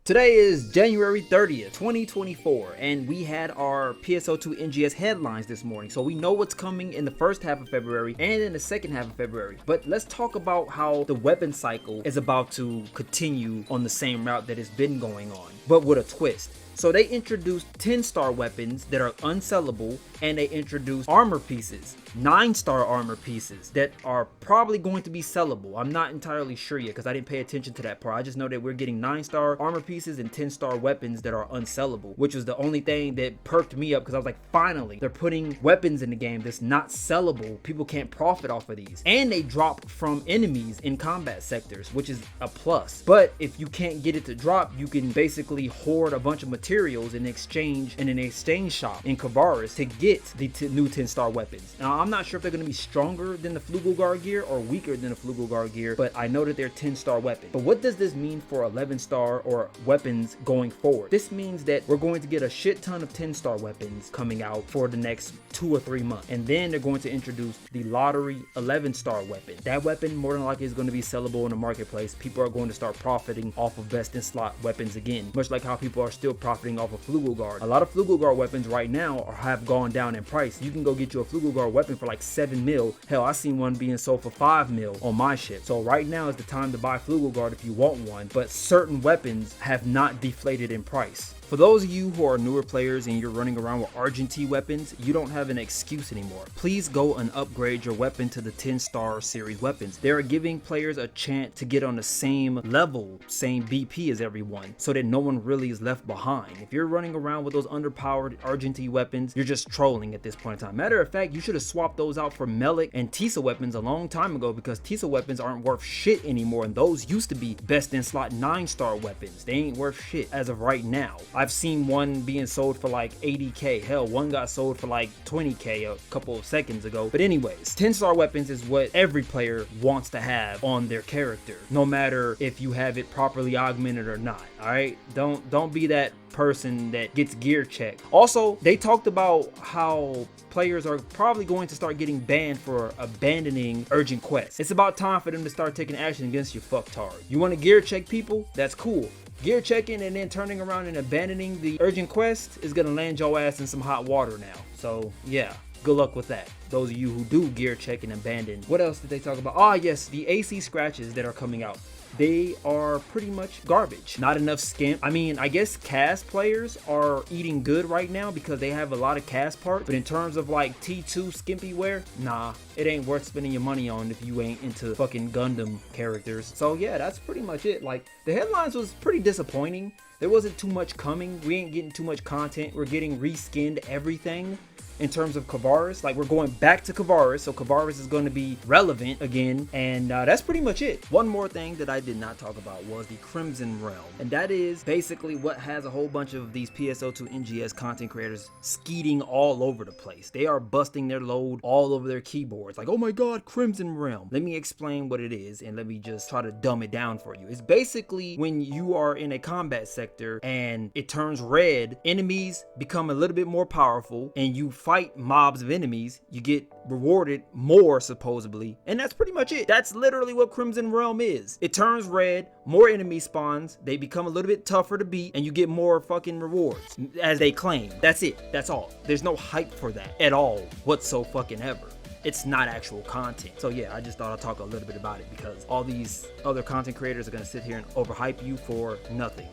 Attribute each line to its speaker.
Speaker 1: Today is January 30th, 2024, and we had our PSO2NGS headlines this morning, so we know what's coming in the first half of February and in the second half of February. But let's talk about how the weapon cycle is about to continue on the same route that it's been going on, but with a twist. So they introduced 10-star weapons that are unsellable, and they introduced armor pieces, 9-star armor pieces that are probably going to be sellable. I'm not entirely sure yet because I didn't pay attention to that part. I just know that we're getting 9-star armor pieces and 10-star weapons that are unsellable, which was the only thing that perked me up because I was like, finally, they're putting weapons in the game that's not sellable. People can't profit off of these. And they drop from enemies in combat sectors, which is a plus. But if you can't get it to drop, you can basically hoard a bunch of materials in exchange in an exchange shop in Kavaris to get the new 10-star weapons. Now, I'm not sure if they're going to be stronger than the Flugelgar gear or weaker than the Flugelgar gear, but I know that they're 10-star weapons. But what does this mean for 11-star or weapons going forward? This means that we're going to get a shit ton of 10-star weapons coming out for the next 2 or 3 months. And then they're going to introduce the lottery 11-star weapon. That weapon more than likely is going to be sellable in the marketplace. People are going to start profiting off of best in slot weapons again, much like how people are still profiting off of Flugelgar. A lot of Flugelgar weapons right now have gone down in price. You can go get you a Flugelgar weapon for like 7 mil. Hell, I seen one being sold for 5 mil on my ship. So right now is the time to buy Flugelgar if you want one, but certain weapons have not deflated in price. For those of you who are newer players and you're running around with Argentine weapons, you don't have an excuse anymore. Please go and upgrade your weapon to the 10-star series weapons. They are giving players a chance to get on the same level, same BP as everyone, so that no one really is left behind. If you're running around with those underpowered Argentine weapons, you're just trolling at this point in time. Matter of fact, you should have swapped those out for Melik and Tisa weapons a long time ago, because Tisa weapons aren't worth shit anymore, and those used to be best in slot 9-star weapons. They ain't worth shit as of right now. I've seen one being sold for like 80k. Hell, one got sold for like 20k a couple of seconds ago. But anyways, 10-star weapons is what every player wants to have on their character, no matter if you have it properly augmented or not. All right, don't be that person that gets gear checked. Also, they talked about how players are probably going to start getting banned for abandoning urgent quests. It's about time for them to start taking action against you fucktard. You want to gear check people? That's cool. Gear checking and then turning around and abandoning the urgent quest is gonna land your ass in some hot water now. So yeah, good luck with that. Those of you who do gear check and abandon. What else did they talk about? Ah, yes, the AC scratches that are coming out. They are pretty much garbage. Not enough skimp. I mean, I guess cast players are eating good right now because they have a lot of cast parts. But in terms of like T2 skimpy wear, nah, it ain't worth spending your money on if you ain't into fucking Gundam characters. So yeah, that's pretty much it. Like, the headlines was pretty disappointing. There wasn't too much coming. We ain't getting too much content. We're getting reskinned everything. In terms of Kavaris, like, we're going back to Kavaris, so Kavaris is going to be relevant again, and that's pretty much it. One more thing that I did not talk about was the Crimson Realm, and that is basically what has a whole bunch of these PSO2NGS content creators skeeting all over the place. They are busting their load all over their keyboards, like, oh my god, Crimson Realm. Let me explain what it is, and let me just try to dumb it down for you. It's basically when you are in a combat sector and it turns red, enemies become a little bit more powerful, and you fight mobs of enemies, you get rewarded more supposedly, and that's pretty much it. That's literally what Crimson Realm is. It turns red, more enemy spawns, they become a little bit tougher to beat, and you get more fucking rewards, as they claim. That's it. That's all. There's no hype for that at all whatsoever. It's not actual content. So yeah, I just thought I'd talk a little bit about it because all these other content creators are going to sit here and overhype you for nothing.